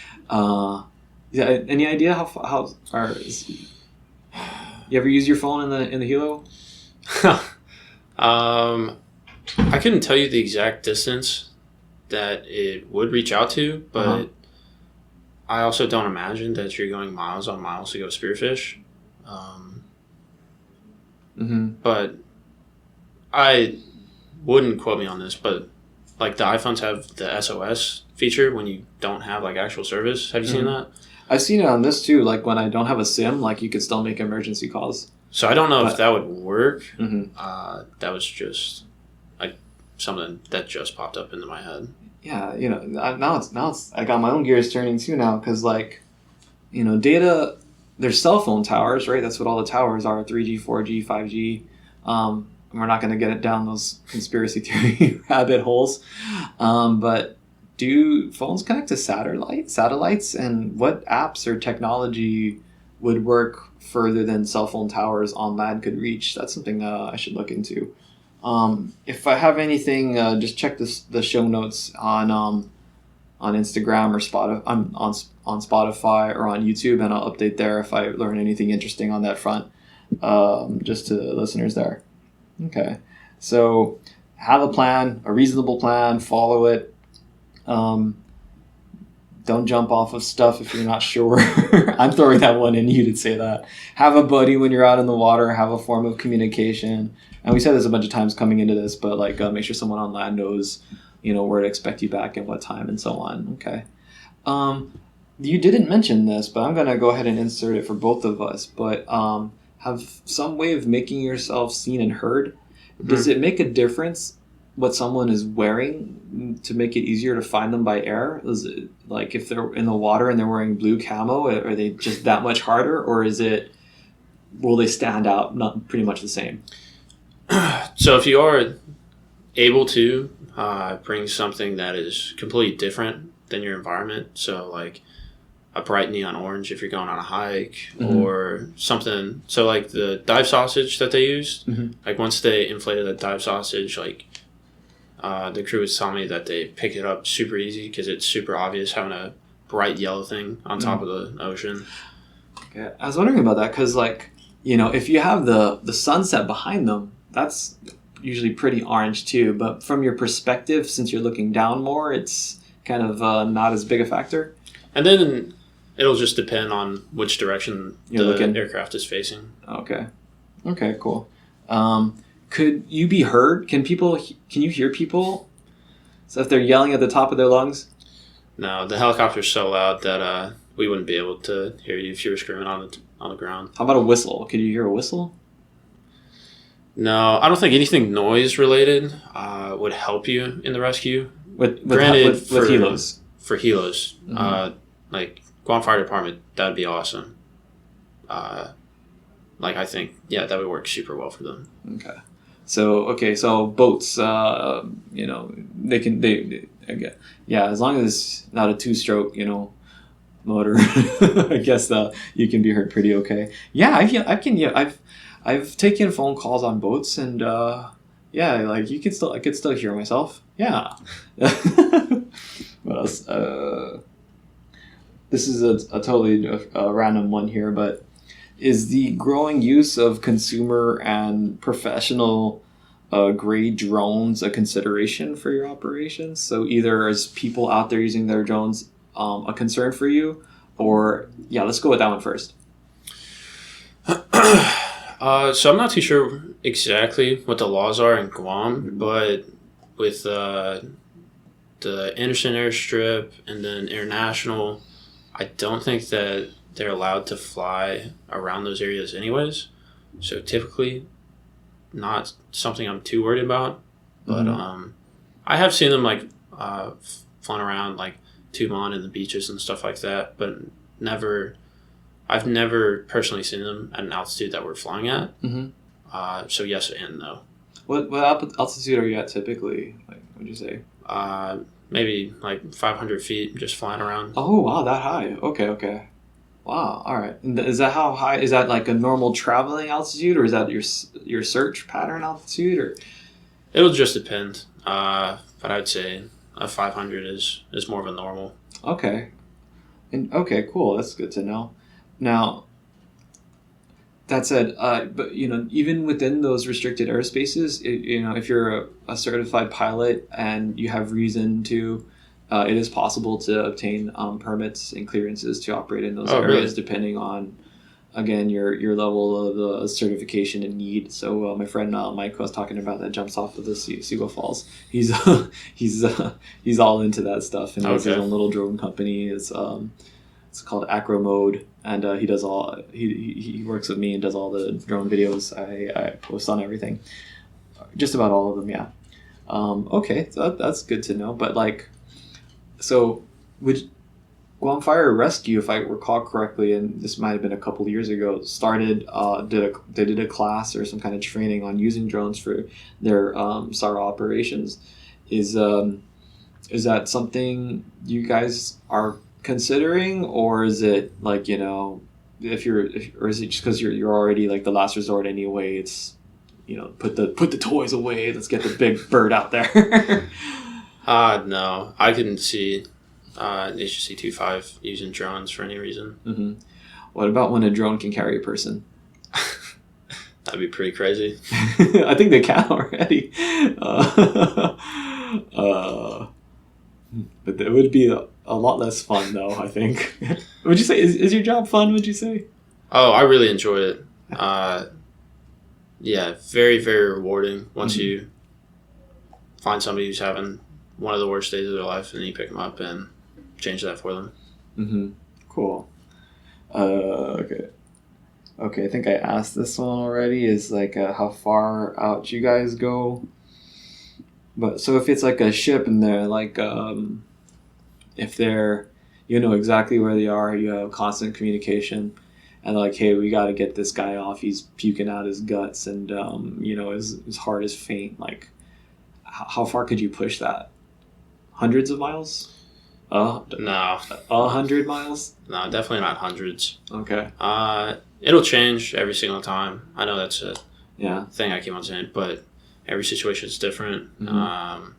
Any idea how far is? You ever use your phone in the helo? I couldn't tell you the exact distance that it would reach out to, but I also don't imagine that you're going miles on miles to go spearfish. But I wouldn't quote me on this, but like the iPhones have the SOS feature when you don't have like actual service. Have you seen that? I've seen it on this too. Like when I don't have a SIM, like you could still make emergency calls. So I don't know if that would work. Mm-hmm. That was just like something that just popped up into my head. Yeah, now it's I got my own gears turning too now, because data. There's cell phone towers, right? That's what all the towers are: 3G, 4G, 5G. We're not going to get it down those conspiracy theory rabbit holes, but do phones connect to satellites, and what apps or technology would work further than cell phone towers on land could reach? That's something I should look into. If I have anything, just check the show notes on Instagram or Spotify, on Spotify or on YouTube, and I'll update there if I learn anything interesting on that front, just to the listeners there. Okay, so have a plan, a reasonable plan, follow it. Don't jump off of stuff if you're not sure. I'm throwing that one in. You did say that. Have a buddy when you're out in the water. Have a form of communication. And we said this a bunch of times coming into this, but make sure someone on land knows, where to expect you back and what time and so on. Okay. You didn't mention this, but I'm going to go ahead and insert it for both of us. But have some way of making yourself seen and heard. Does it make a difference what someone is wearing to make it easier to find them by air? Is it like if they're in the water and they're wearing blue camo, are they just that much harder, or will they stand out not pretty much the same? So if you are able to bring something that is completely different than your environment, so like a bright neon orange if you're going on a hike, or something. So like the dive sausage that they used, like once they inflated the dive sausage, like the crew was telling me that they pick it up super easy because it's super obvious having a bright yellow thing on top of the ocean. Okay. I was wondering about that because if you have the sunset behind them, that's usually pretty orange too. But from your perspective, since you're looking down more, it's kind of not as big a factor. And then it'll just depend on which direction the aircraft is facing. Okay. Okay, cool. Could you be heard? Can you hear people? So if they're yelling at the top of their lungs? No, the helicopter's so loud that we wouldn't be able to hear you if you were screaming on the ground. How about a whistle? Could you hear a whistle? No, I don't think anything noise related would help you in the rescue. Granted, with helos. For helos, like Guam Fire Department, that would be awesome. I think, yeah, that would work super well for them. Okay. So boats, as long as it's not a 2-stroke, motor, I guess you can be heard pretty okay. Yeah, I've taken phone calls on boats, and I could still hear myself. Yeah. What else? This is a totally random one here, but is the growing use of consumer and professional grade drones a consideration for your operations? So either is people out there using their drones a concern for you, or let's go with that one first. So I'm not too sure exactly what the laws are in Guam, but with the Anderson Airstrip and then International, I don't think that they're allowed to fly around those areas anyways. So typically not something I'm too worried about. But I have seen them flying around Tumon and the beaches and stuff like that, but I've never personally seen them at an altitude that we're flying at. So yes and no. What altitude are you at typically? What'd you say? Maybe 500 feet, just flying around. Oh wow, that high. Okay. Wow. All right. And is that how high? Is that like a normal traveling altitude, or is that your search pattern altitude, or? It'll just depend. But I'd say a 500 is more of a normal. Okay. Okay, cool. That's good to know. Now, that said, but even within those restricted airspaces, if you're a certified pilot and you have reason to, it is possible to obtain permits and clearances to operate in those areas, really? Depending on, again, your level of certification and need. So my friend Mike was talking about that jumps off of the Seagull Falls. He's all into that stuff, and he has his own little drone company. It's called Acro Mode, and he does he works with me and does all the drone videos. I post on everything, just about all of them. Yeah. Okay, so that's good to know. But so would Guam Fire Rescue, if I recall correctly, and this might have been a couple years ago, started did a class or some kind of training on using drones for their SAR operations. Is that something you guys are considering, or is it or is it just because you're already the last resort anyway? It's put the toys away. Let's get the big bird out there. No, I couldn't see HSC25 using drones for any reason. Mm-hmm. What about when a drone can carry a person? That'd be pretty crazy. I think they can already. But it would be a lot less fun, though, I think. Would you say, is your job fun, would you say? Oh, I really enjoyed it. Yeah, very, very rewarding once you find somebody who's having one of the worst days of their life, and then you pick them up and change that for them. Mm-hmm. Cool. Okay, I think I asked this one already, is how far out you guys go. But so if it's a ship and they're if they're, exactly where they are, you have constant communication, and hey, we got to get this guy off. He's puking out his guts, and his heart is faint. How far could you push that? Hundreds of miles? No. 100 miles? No, definitely not hundreds. Okay. It'll change every single time. I know that's a Yeah. thing I keep on saying, but every situation is different. Mm-hmm.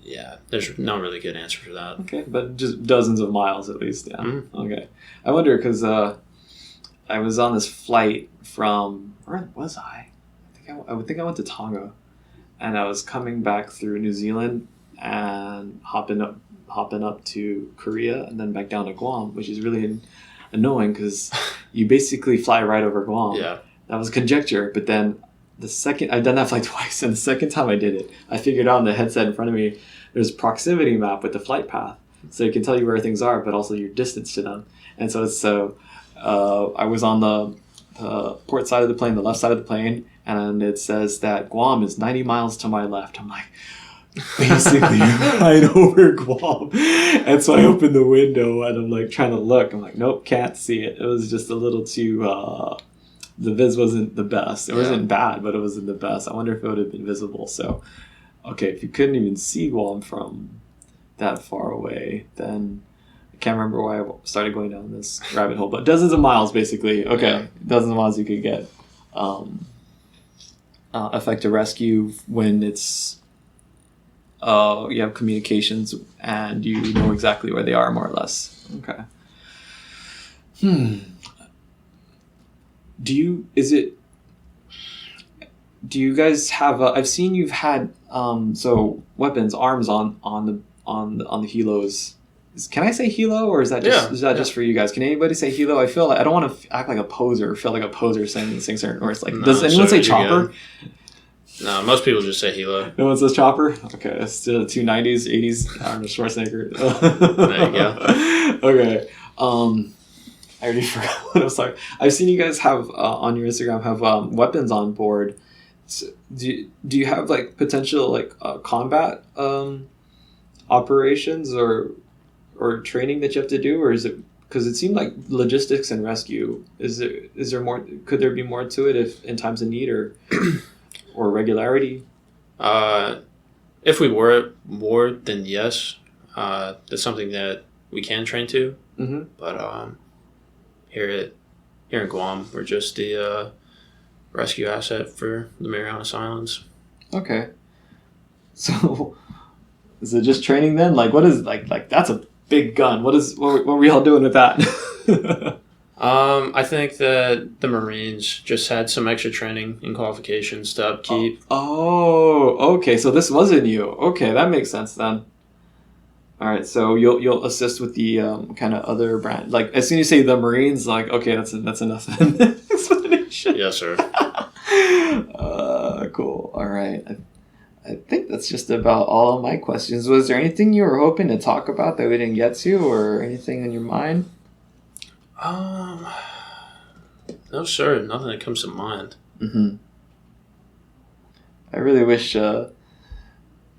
Yeah, there's no really good answer for that. Okay, but just dozens of miles at least, yeah. Mm-hmm. Okay. I wonder because I was on this flight from, where was I? I think I would think I went to Tonga, and I was coming back through New Zealand and hopping up to Korea and then back down to Guam, which is really annoying because you basically fly right over Guam. Yeah. That was conjecture, but then I've done that flight twice, and the second time I did it, I figured out on the headset in front of me, there's a proximity map with the flight path, so it can tell you where things are, but also your distance to them. And so I was on the port side of the plane, the left side of the plane, and it says that Guam is 90 miles to my left. I'm like, basically right over Guam. And so I opened the window and I'm like trying to look. I'm like, nope, can't see it. It was just a little too the viz wasn't the best. It wasn't bad, but it wasn't the best. I wonder if it would have been visible. So okay, if you couldn't even see Guam from that far away, then I can't remember why I started going down this rabbit hole, but dozens of miles basically. Okay, dozens of miles you could get. Effective rescue when it's you have communications and you know exactly where they are, more or less. Okay. Do you guys have I've seen you've had so weapons, arms on the helos. Can I say helo, or is that just for you guys? Can anybody say helo? I feel like I don't want to act like a poser. Feel like a poser saying certain words. Like, does anyone say chopper? Good. No, most people just say helo. No one says chopper? Okay, that's still the 90s, 80s Arnold Schwarzenegger. There you go. Okay. I already forgot what I was talking. I've seen you guys have on your Instagram have weapons on board. So do you have like potential like combat operations or training that you have to do, or is it because it seemed like logistics and rescue? Is there more? Could there be more to it if in times of need or regularity? If we were at war, then yes, that's something that we can train to. Mm-hmm. But here in Guam, we're just the rescue asset for the Marianas Islands. Okay, so is it just training then? Like, what is like that's a big gun. What were we all doing with that? I think that the Marines just had some extra training and qualifications to upkeep. Oh, okay. So this wasn't you. Okay, that makes sense then. All right, so you'll assist with the kind of other brand. Like as soon as you say the Marines, like okay, that's enough explanation. Yes, sir. Cool. All right. I think that's just about all of my questions. Was there anything you were hoping to talk about that we didn't get to, or anything in your mind? No, sir. Nothing that comes to mind. Mm-hmm. I really wish, man,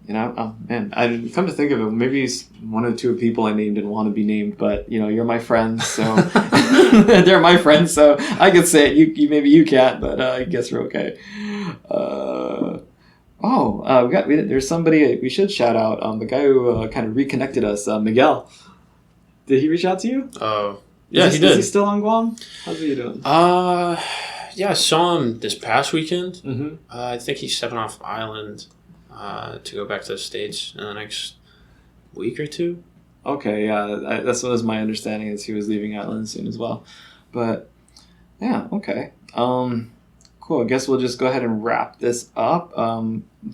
I come to think of it, maybe one or two people I named didn't want to be named, but you're my friends, so they're my friends, so I could say it. You maybe you can't, but I guess we're okay. There's somebody we should shout out. The guy who kind of reconnected us, Miguel. Did he reach out to you? Oh. Yeah, he did. Is he still on Guam? How's he doing? Yeah, I saw him this past weekend. Mm-hmm. I think he's stepping off island to go back to the States in the next week or two. Okay, yeah, that's what was my understanding, is he was leaving island soon as well. But yeah, okay. Cool. I guess we'll just go ahead and wrap this up.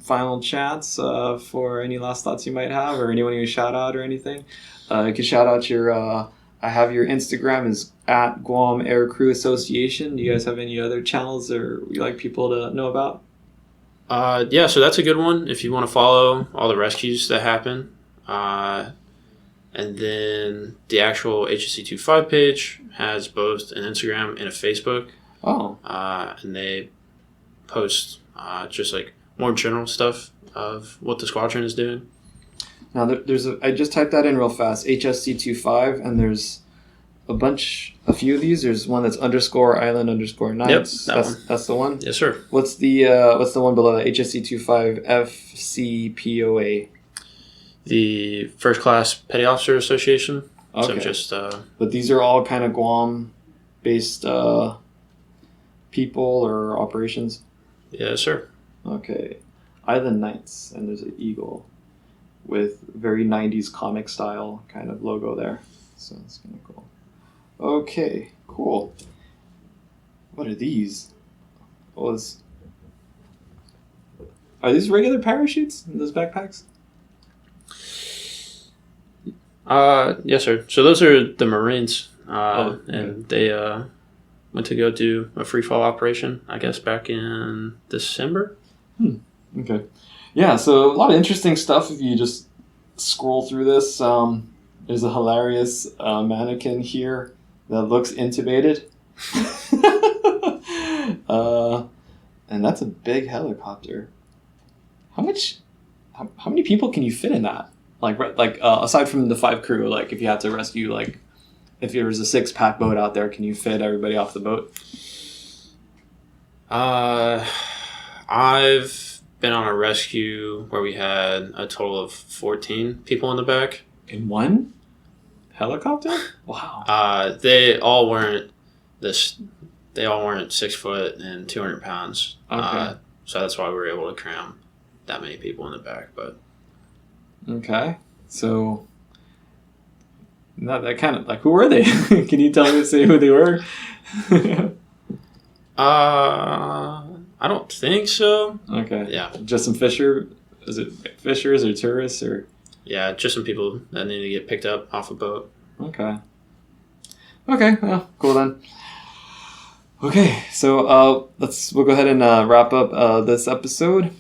Final chance for any last thoughts you might have, or anyone you shout out or anything. You can shout out your. I have your Instagram is at Guam Air Crew Association. Do you guys have any other channels or you like people to know about? Yeah, so that's a good one if you want to follow all the rescues that happen. And then the actual HSC25 page has both an Instagram and a Facebook. Oh. And they post just like more general stuff of what the squadron is doing. Now, I just typed that in real fast, HSC25, and there's a few of these. There's one that's _island_nights. Yep, that's the one? Yes, sir. What's the one below that? HSC25 FCPOA? The First Class Petty Officer Association. Okay. So just, but these are all kind of Guam-based people or operations? Yes, sir. Okay. Island Knights, and there's an eagle with very 90s comic style kind of logo there. So that's kind of cool. Okay, cool. What are these? Are these regular parachutes in those backpacks? Yes, sir. So those are the Marines, Okay. and they went to go do a free fall operation, I guess, back in December. Okay. Yeah, so a lot of interesting stuff if you just scroll through this. There's a hilarious mannequin here that looks intubated. And that's a big helicopter. How many people can you fit in that? Like aside from the 5 crew, like if you had to rescue, like if there was a 6-pack boat out there, can you fit everybody off the boat? I've been on a rescue where we had a total of 14 people in the back. In one helicopter? Wow. They all weren't 6 foot and 200 pounds. Okay. So that's why we were able to cram that many people in the back. But okay, so not that kind of like, who were they? Can you say who they were? I don't think so. Okay. Yeah. Just some fisher. Is it fishers or tourists or? Yeah, just some people that need to get picked up off a boat. Okay. Okay. Well, cool then. Okay, so we'll go ahead and wrap up this episode.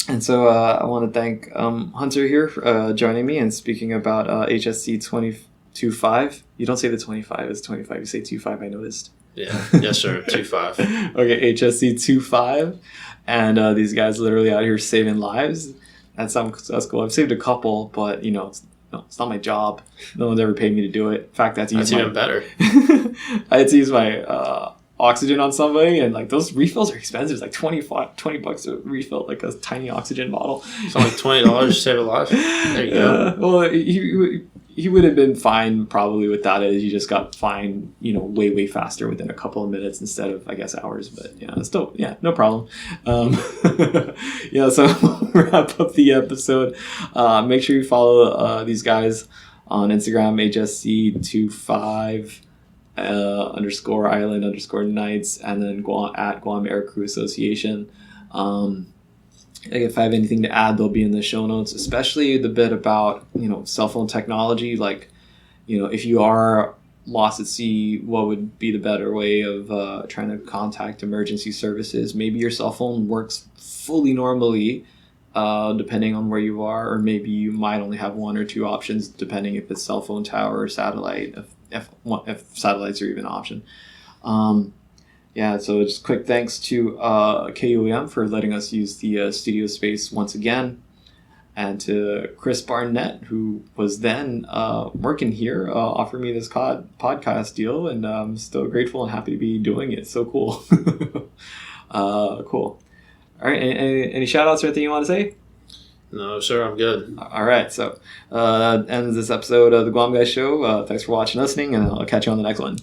And so I want to thank Hunter here for joining me and speaking about HSC25. You don't say the 25, it's 25. You say 25, I noticed. Yeah, yes, sir, 25. Okay, HSC25. And these guys literally out here saving lives. That's cool. I've saved a couple, but, it's not my job. No one's ever paid me to do it. In fact, that's even better. I had to use my oxygen on somebody, and like those refills are expensive. It's like $20 a refill, like a tiny oxygen bottle. It's only $20 to save a life. There you go. Well, he would have been fine probably without it. He just got fined, way faster within a couple of minutes instead of, I guess, hours. But still, no problem. So we'll wrap up the episode. Make sure you follow these guys on Instagram, HSC25. _island_nights, and then at Guam Air Crew Association. If I have anything to add, they'll be in the show notes, especially the bit about cell phone technology. Like, if you are lost at sea, what would be the better way of trying to contact emergency services? Maybe your cell phone works fully normally, depending on where you are, or maybe you might only have 1 or 2 options depending if it's cell phone tower or satellite. If satellites are even an option. So just quick thanks to KUAM for letting us use the studio space once again, and to Chris Barnett, who was then working here, offered me this podcast deal, and I'm still grateful and happy to be doing it. So cool. Cool. All right, any shout outs or anything you want to say? No, sir, I'm good. All right, so ends this episode of the Guam Guy Show. Thanks for watching, listening, and I'll catch you on the next one.